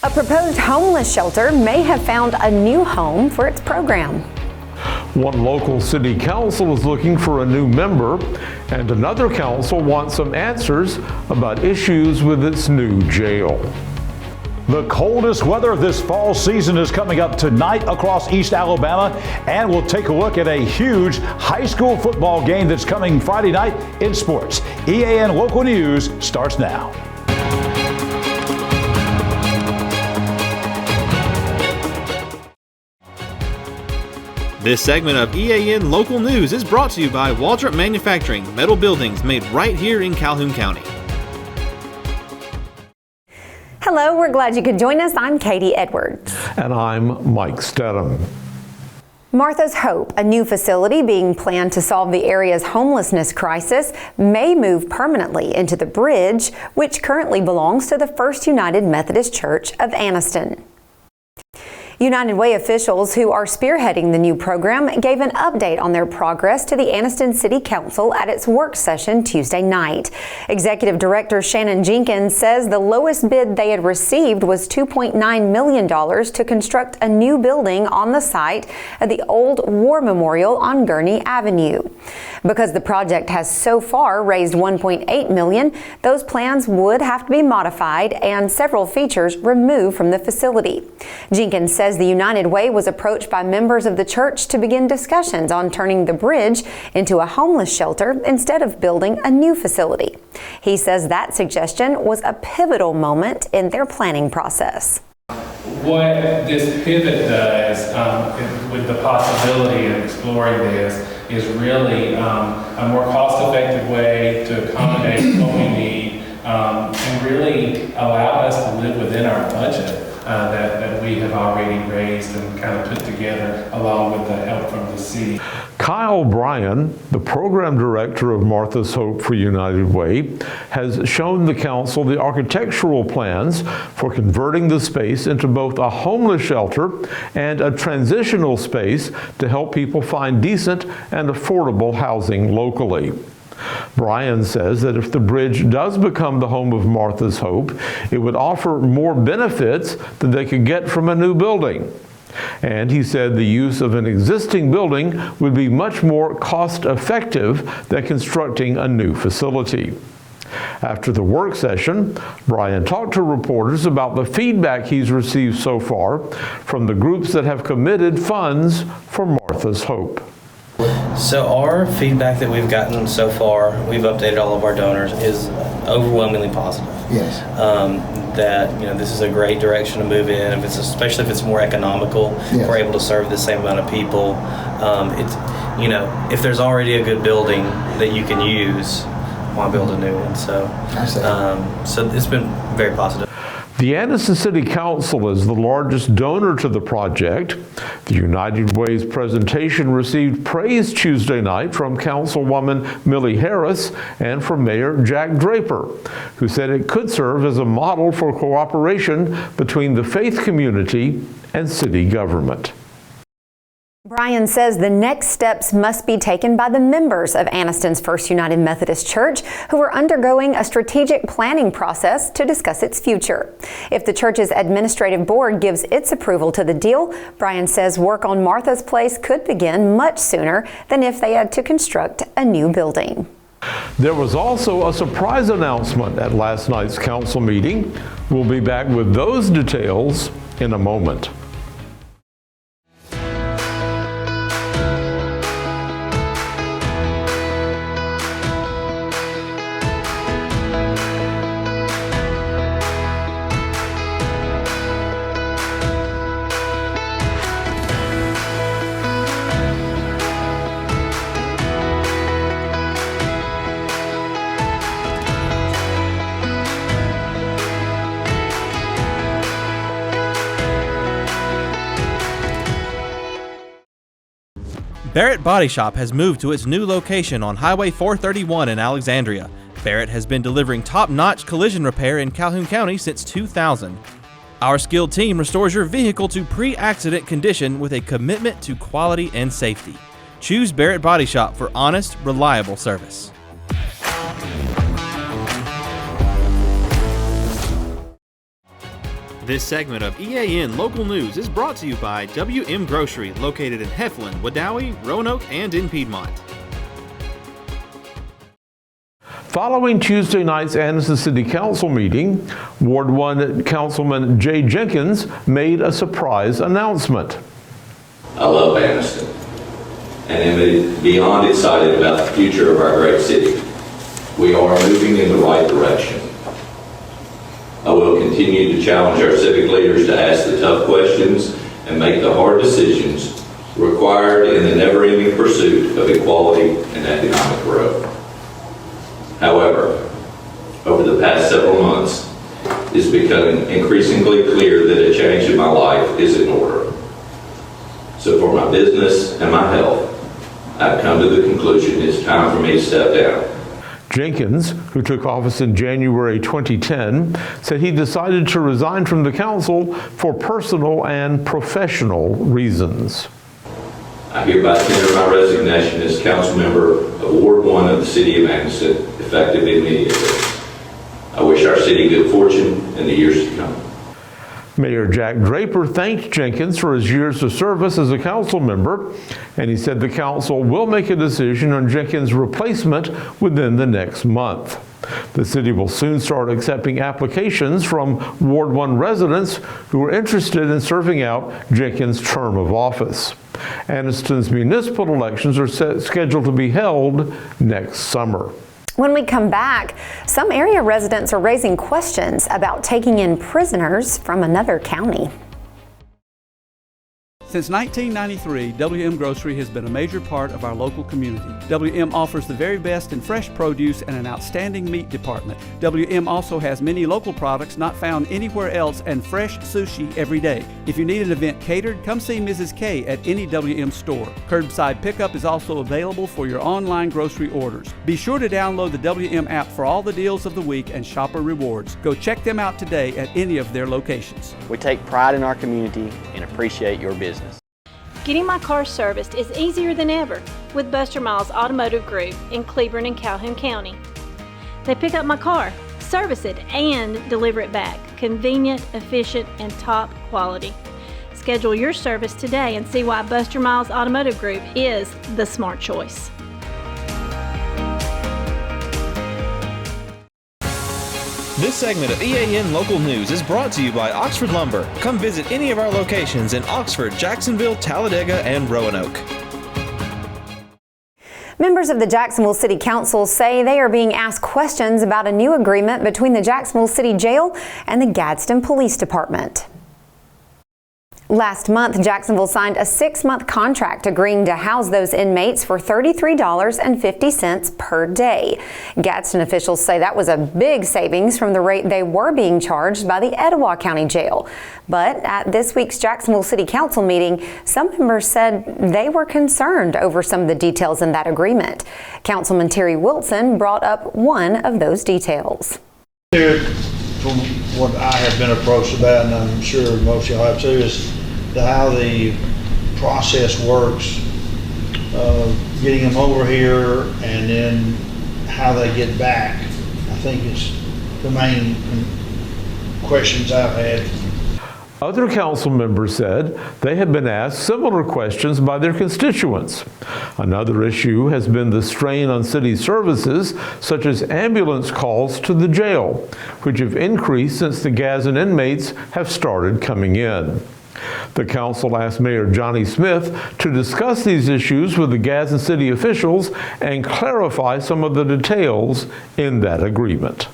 A proposed homeless shelter may have found a new home for its program. One local city council is looking for a new member, and another council wants some answers about issues with its new jail. The coldest weather this fall season is coming up tonight across East Alabama, and we'll take a look at a huge high school football game that's coming Friday night in sports. EAN Local News starts now. This segment of EAN Local News is brought to you by Waldrop Manufacturing, metal buildings made right here in Calhoun County. Hello, we're glad you could join us. I'm Katie Edwards. And I'm Mike Stedham. Martha's Hope, a new facility being planned to solve the area's homelessness crisis, may move permanently into the bridge, which currently belongs to the First United Methodist Church of Anniston. United Way officials who are spearheading the new program gave an update on their progress to the Anniston City Council at its work session Tuesday night. Executive Director Shannon Jenkins says the lowest bid they had received was $2.9 million to construct a new building on the site of the old War Memorial on Gurney Avenue. Because the project has so far raised $1.8 million, those plans would have to be modified and several features removed from the facility. Jenkins says the United Way was approached by members of the church to begin discussions on turning the bridge into a homeless shelter instead of building a new facility. He says that suggestion was a pivotal moment in their planning process. What this pivot does with the possibility of exploring this is really a more cost-effective way to accommodate what we need and really allow us to live within our budget that we have already raised and kind of put together along with the help from the city. Kyle Bryan, the program director of Martha's Hope for United Way, has shown the council the architectural plans for converting the space into both a homeless shelter and a transitional space to help people find decent and affordable housing locally. Bryan says that if the bridge does become the home of Martha's Hope, it would offer more benefits than they could get from a new building. And he said the use of an existing building would be much more cost-effective than constructing a new facility. After the work session, Bryan talked to reporters about the feedback he's received so far from the groups that have committed funds for Martha's Hope. So our feedback that we've gotten so far, we've updated all of our donors, is overwhelmingly positive. Yes. That this is a great direction to move in. Especially if it's more economical, yes. We're able to serve the same amount of people. If there's already a good building that you can use, why build a new one? So it's been very positive. The Anniston City Council is the largest donor to the project. The United Way's presentation received praise Tuesday night from Councilwoman Millie Harris and from Mayor Jack Draper, who said it could serve as a model for cooperation between the faith community and city government. Bryan says the next steps must be taken by the members of Anniston's First United Methodist Church, who are undergoing a strategic planning process to discuss its future. If the church's administrative board gives its approval to the deal, Bryan says work on Martha's Place could begin much sooner than if they had to construct a new building. There was also a surprise announcement at last night's council meeting. We'll be back with those details in a moment. Barrett Body Shop has moved to its new location on Highway 431 in Alexandria. Barrett has been delivering top-notch collision repair in Calhoun County since 2000. Our skilled team restores your vehicle to pre-accident condition with a commitment to quality and safety. Choose Barrett Body Shop for honest, reliable service. This segment of EAN Local News is brought to you by WM Grocery, located in Heflin, Wadowee, Roanoke, and in Piedmont. Following Tuesday night's Anniston City Council meeting, Ward 1 Councilman Jay Jenkins made a surprise announcement. I love Anniston and am beyond excited about the future of our great city. We are moving in the right direction. I will continue to challenge our civic leaders to ask the tough questions and make the hard decisions required in the never-ending pursuit of equality and economic growth. However, over the past several months, it's become increasingly clear that a change in my life is in order. So for my business and my health, I've come to the conclusion it's time for me to step down. Jenkins, who took office in January 2010, said he decided to resign from the council for personal and professional reasons. I hereby tender my resignation as council member of Ward 1 of the City of Anniston, effective immediately. I wish our city good fortune in the years to come. Mayor Jack Draper thanked Jenkins for his years of service as a council member, and he said the council will make a decision on Jenkins' replacement within the next month. The city will soon start accepting applications from Ward 1 residents who are interested in serving out Jenkins' term of office. Anniston's municipal elections are scheduled to be held next summer. When we come back, some area residents are raising questions about taking in prisoners from another county. Since 1993, WM Grocery has been a major part of our local community. WM offers the very best in fresh produce and an outstanding meat department. WM also has many local products not found anywhere else and fresh sushi every day. If you need an event catered, come see Mrs. K at any WM store. Curbside pickup is also available for your online grocery orders. Be sure to download the WM app for all the deals of the week and shopper rewards. Go check them out today at any of their locations. We take pride in our community and appreciate your business. Getting my car serviced is easier than ever with Buster Miles Automotive Group in Cleburne and Calhoun County. They pick up my car, service it, and deliver it back. Convenient, efficient, and top quality. Schedule your service today and see why Buster Miles Automotive Group is the smart choice. This segment of EAN Local News is brought to you by Oxford Lumber. Come visit any of our locations in Oxford, Jacksonville, Talladega, and Roanoke. Members of the Jacksonville City Council say they are being asked questions about a new agreement between the Jacksonville City Jail and the Gadsden Police Department. Last month, Jacksonville signed a 6-month contract agreeing to house those inmates for $33.50 per day. Gadsden officials say that was a big savings from the rate they were being charged by the Etowah County Jail. But at this week's Jacksonville City Council meeting, some members said they were concerned over some of the details in that agreement. Councilman Terry Wilson brought up one of those details. From what I have been approached about, and I'm sure most of y'all have too, is how the process works, getting them over here and then how they get back. I think it's the main questions I've had. Other council members said they have been asked similar questions by their constituents. Another issue has been the strain on city services, such as ambulance calls to the jail, which have increased since the Gadsden inmates have started coming in. The council asked Mayor Johnny Smith to discuss these issues with the Gadsden city officials and clarify some of the details in that agreement.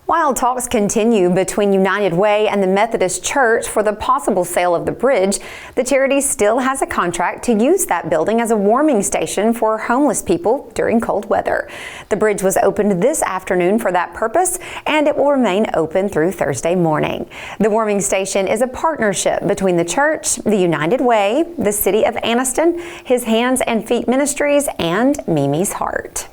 While talks continue between United Way and the Methodist Church for the possible sale of the bridge, the charity still has a contract to use that building as a warming station for homeless people during cold weather. The bridge was opened this afternoon for that purpose, and it will remain open through Thursday morning. The warming station is a partnership between the church, the United Way, the City of Anniston, His Hands and Feet Ministries, and Mimi's Heart.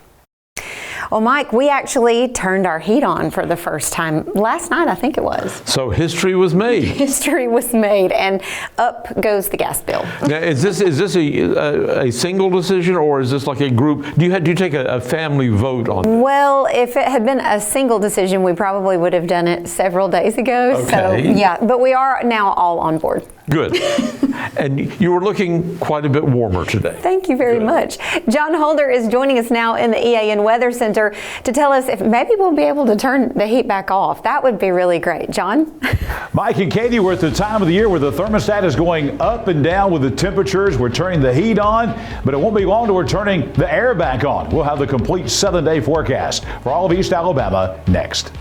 Well, Mike, we actually turned our heat on for the first time last night, I think it was. So history was made. History was made, and up goes the gas bill. Now, is this a single decision, or is this like a group? Do you take a family vote on this? Well, if it had been a single decision, we probably would have done it several days ago. Okay. So yeah, but we are now all on board. Good. And you were looking quite a bit warmer today. Thank you very much. John Holder is joining us now in the EAN Weather Center to tell us if maybe we'll be able to turn the heat back off. That would be really great. John? Mike and Katie, we're at the time of the year where the thermostat is going up and down with the temperatures. We're turning the heat on, but it won't be long till we're turning the air back on. We'll have the complete 7-day forecast for all of East Alabama next.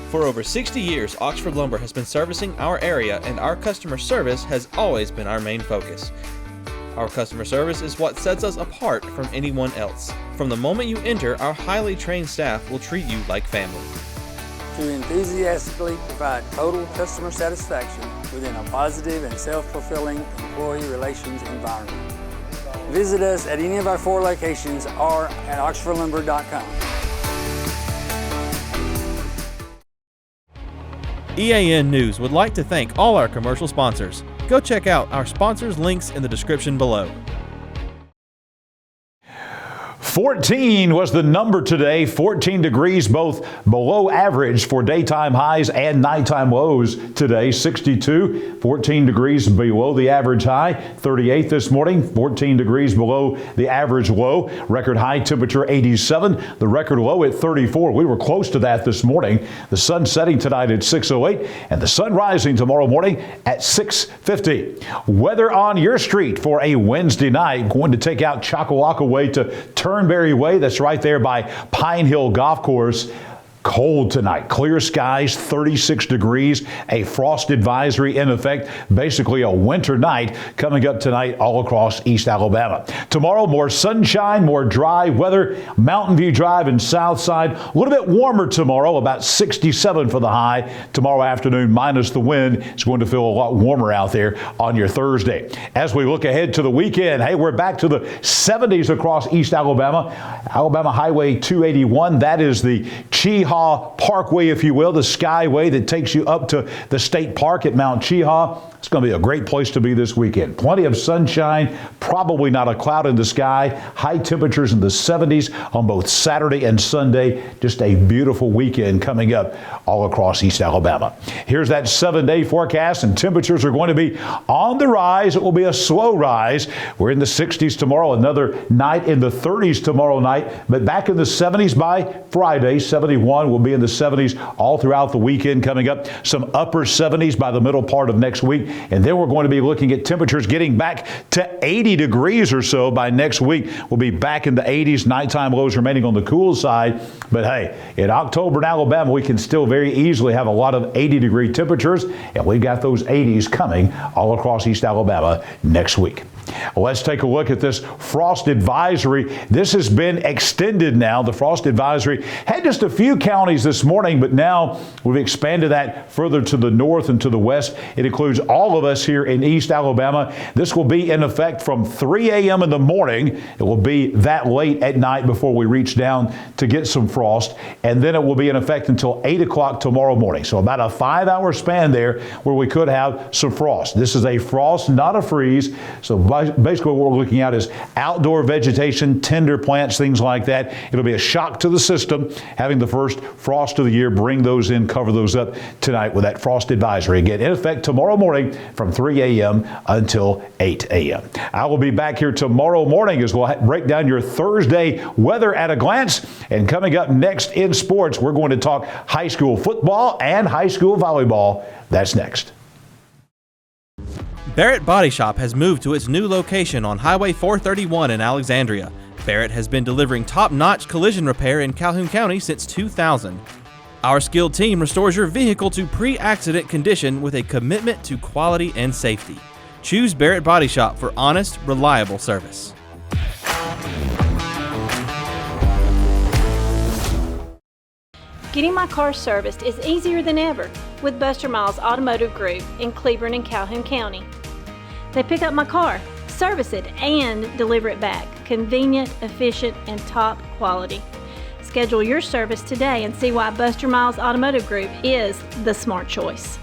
For over 60 years, Oxford Lumber has been servicing our area, and our customer service has always been our main focus. Our customer service is what sets us apart from anyone else. From the moment you enter, our highly trained staff will treat you like family. To enthusiastically provide total customer satisfaction within a positive and self-fulfilling employee relations environment. Visit us at any of our 4 locations or at oxfordlumber.com. EAN News would like to thank all our commercial sponsors. Go check out our sponsors' links in the description below. 14 was the number today, 14 degrees both below average for daytime highs and nighttime lows today. 62, 14 degrees below the average high. 38 this morning, 14 degrees below the average low. Record high temperature 87, the record low at 34. We were close to that this morning. The sun setting tonight at 6:08 and the sun rising tomorrow morning at 6:50. Weather on your street for a Wednesday night. Going to take out Choccolocco Way to Turnberry Way. That's right there by Pine Hill Golf Course. Cold tonight. Clear skies, 36 degrees, a frost advisory in effect. Basically a winter night coming up tonight all across East Alabama. Tomorrow, more sunshine, more dry weather. Mountain View Drive and South Side. A little bit warmer tomorrow, about 67 for the high. Tomorrow afternoon, minus the wind, it's going to feel a lot warmer out there on your Thursday. As we look ahead to the weekend, hey, we're back to the 70s across East Alabama. Alabama Highway 281, that is the Cheehaw Parkway, if you will, the Skyway that takes you up to the state park at Mount Cheehaw. It's going to be a great place to be this weekend. Plenty of sunshine, probably not a cloud in the sky. High temperatures in the 70s on both Saturday and Sunday. Just a beautiful weekend coming up all across East Alabama. Here's that 7-day forecast, and temperatures are going to be on the rise. It will be a slow rise. We're in the 60s tomorrow, another night in the 30s tomorrow night, but back in the 70s by Friday. 71 will be in the 70s all throughout the weekend coming up. Some upper 70s by the middle part of next week. And then we're going to be looking at temperatures getting back to 80 degrees or so by next week. We'll be back in the 80s, nighttime lows remaining on the cool side. But hey, in October in Alabama, we can still very easily have a lot of 80-degree temperatures. And we've got those 80s coming all across East Alabama next week. Let's take a look at this frost advisory. This has been extended now. The frost advisory had just a few counties this morning, but now we've expanded that further to the north and to the west. It includes all of us here in East Alabama. This will be in effect from 3 a.m. in the morning. It will be that late at night before we reach down to get some frost, and then it will be in effect until 8 o'clock tomorrow morning. So about a 5-hour span there where we could have some frost. This is a frost, not a freeze. So basically what we're looking at is outdoor vegetation, tender plants, things like that. It'll be a shock to the system having the first frost of the year. Bring those in, cover those up tonight with that frost advisory. Again, in effect tomorrow morning from 3 a.m. until 8 a.m. I will be back here tomorrow morning as we'll break down your Thursday weather at a glance. And coming up next in sports, we're going to talk high school football and high school volleyball. That's next. Barrett Body Shop has moved to its new location on Highway 431 in Alexandria. Barrett has been delivering top-notch collision repair in Calhoun County since 2000. Our skilled team restores your vehicle to pre-accident condition with a commitment to quality and safety. Choose Barrett Body Shop for honest, reliable service. Getting my car serviced is easier than ever with Buster Miles Automotive Group in Cleburne and Calhoun County. They pick up my car, service it, and deliver it back, convenient, efficient, and top quality. Schedule your service today and see why Buster Miles Automotive Group is the smart choice.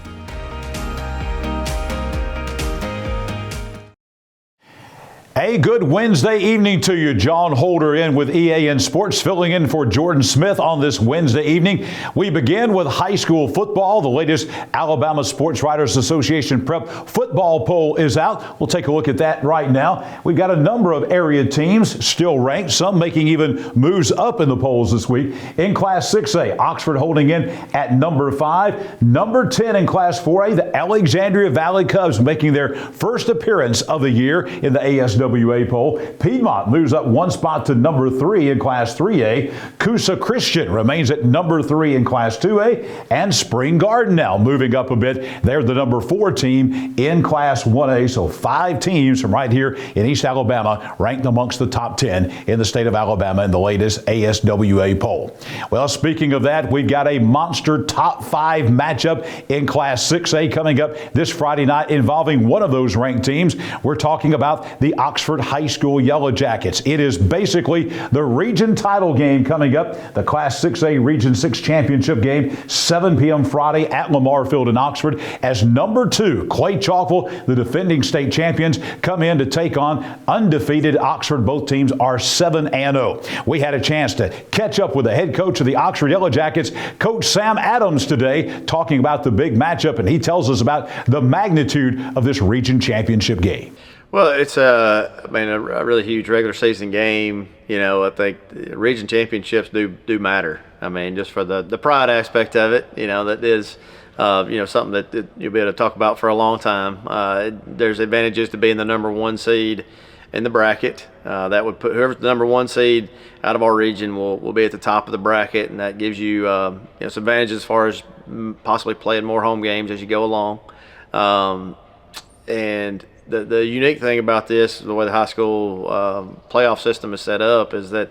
A good Wednesday evening to you. John Holder in with EAN Sports, filling in for Jordan Smith on this Wednesday evening. We begin with high school football. The latest Alabama Sports Writers Association Prep football poll is out. We'll take a look at that right now. We've got a number of area teams still ranked, some making even moves up in the polls this week. In Class 6A, Oxford holding in at number 5. Number 10 in Class 4A, the Alexandria Valley Cubs making their first appearance of the year in the ASWA poll. Piedmont moves up one spot to number 3 in Class 3A. Coosa Christian remains at number 3 in Class 2A. And Spring Garden now moving up a bit. They're the number 4 team in Class 1A. So 5 teams from right here in East Alabama ranked amongst the top 10 in the state of Alabama in the latest ASWA poll. Well, speaking of that, we've got a monster top 5 matchup in Class 6A coming up this Friday night involving one of those ranked teams. We're talking about the Oxford High School Yellow Jackets. It is basically the region title game coming up, the Class 6A Region 6 Championship game, 7 p.m. Friday at Lamar Field in Oxford, as number 2, Clay Chalkville, the defending state champions, come in to take on undefeated Oxford. Both teams are 7-0. We had a chance to catch up with the head coach of the Oxford Yellow Jackets, Coach Sam Adams, today, talking about the big matchup, and he tells us about the magnitude of this region championship game. Well, it's a really huge regular season game. You know, I think region championships do matter. I mean, just for the pride aspect of it, you know, that is, something that you'll be able to talk about for a long time. There's advantages to being the number 1 seed in the bracket. That would put whoever's the number 1 seed out of our region will be at the top of the bracket, and that gives you, some advantages as far as possibly playing more home games as you go along. And the unique thing about this, the way the high school playoff system is set up, is that,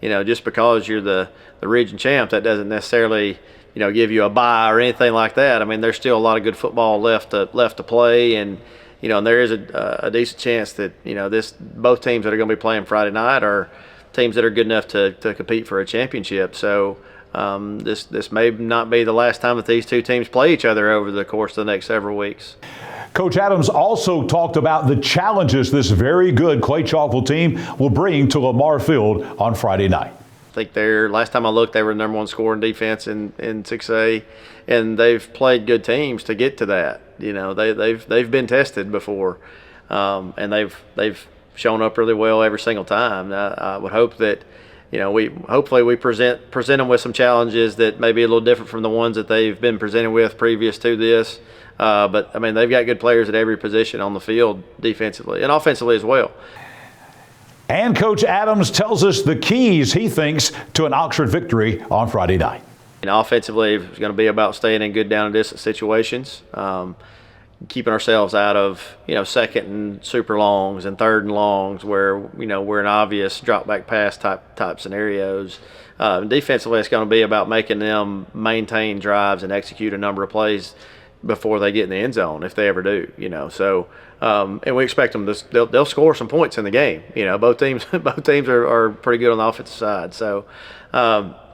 you know, just because you're the region champ, that doesn't necessarily, you know, give you a bye or anything like that. I mean, there's still a lot of good football left to play, and you know, and there is a decent chance that, you know, both teams that are going to be playing Friday night are teams that are good enough to compete for a championship. So this may not be the last time that these two teams play each other over the course of the next several weeks. Coach Adams also talked about the challenges this very good Clay Chalkville team will bring to Lamar Field on Friday night. I think last time I looked, they were the number 1 scorer in defense in 6A, and they've played good teams to get to that. You know, they've been tested before, and they've shown up really well every single time. I would hope that, you know, hopefully we present them with some challenges that may be a little different from the ones that they've been presented with previous to this. But, I mean, they've got good players at every position on the field defensively and offensively as well. And Coach Adams tells us the keys, he thinks, to an Oxford victory on Friday night. And offensively, it's going to be about staying in good down and distance situations, keeping ourselves out of, you know, second and super longs and third and longs where, you know, we're in obvious drop back pass type scenarios. Defensively, it's going to be about making them maintain drives and execute a number of plays before they get in the end zone, if they ever do, you know. So, and we expect them they'll score some points in the game. You know, both teams are pretty good on the offensive side. So,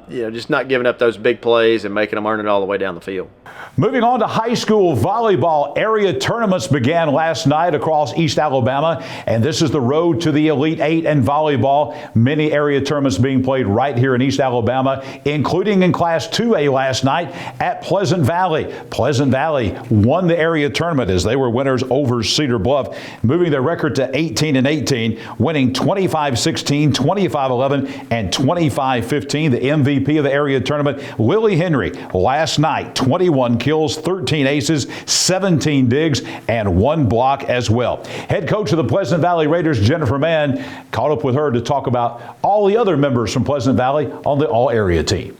you know, just not giving up those big plays and making them earn it all the way down the field. Moving on to high school volleyball. Area tournaments began last night across East Alabama, and this is the road to the Elite 8 in volleyball. Many area tournaments being played right here in East Alabama, including in Class 2A last night at Pleasant Valley. Pleasant Valley won the area tournament as they were winners over Cedar Bluff, moving their record to 18-18, winning 25-16, 25-11, and 25-15. The MVP of the area tournament, Lily Henry, last night, 21 kills, 13 aces, 17 digs, and 1 block as well. Head coach of the Pleasant Valley Raiders, Jennifer Mann, caught up with her to talk about all the other members from Pleasant Valley on the all-area team.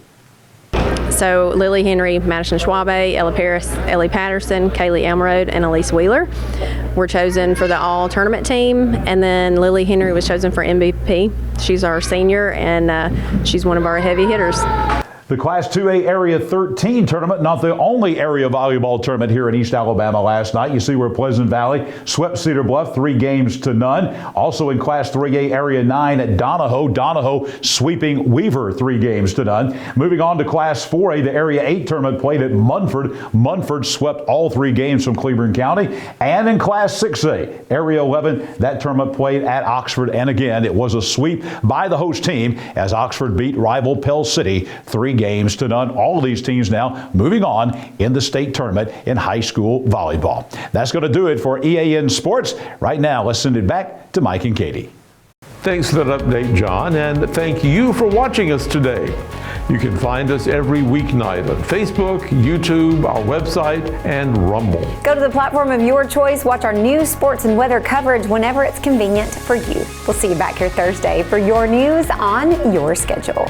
So Lily Henry, Madison Schwabe, Ella Paris, Ellie Patterson, Kaylee Elmroad, and Elise Wheeler were chosen for the all-tournament team, and then Lily Henry was chosen for MVP. She's our senior, and she's one of our heavy hitters. The Class 2A Area 13 tournament, not the only area volleyball tournament here in East Alabama last night. You see where Pleasant Valley swept Cedar Bluff 3-0. Also in Class 3A Area 9 at Donahoe sweeping Weaver 3-0. Moving on to Class 4A, the Area 8 tournament played at Munford. Munford swept all 3 games from Cleburne County. And in Class 6A, Area 11, that tournament played at Oxford. And again, it was a sweep by the host team as Oxford beat rival Pell City 3-0. All of these teams now moving on in the state tournament in high school volleyball. That's going to do it for EAN Sports. Right now, let's send it back to Mike and Katie. Thanks for that update, John, and thank you for watching us today. You can find us every weeknight on Facebook, YouTube, our website, and Rumble. Go to the platform of your choice. Watch our news, sports, and weather coverage whenever it's convenient for you. We'll see you back here Thursday for your news on your schedule.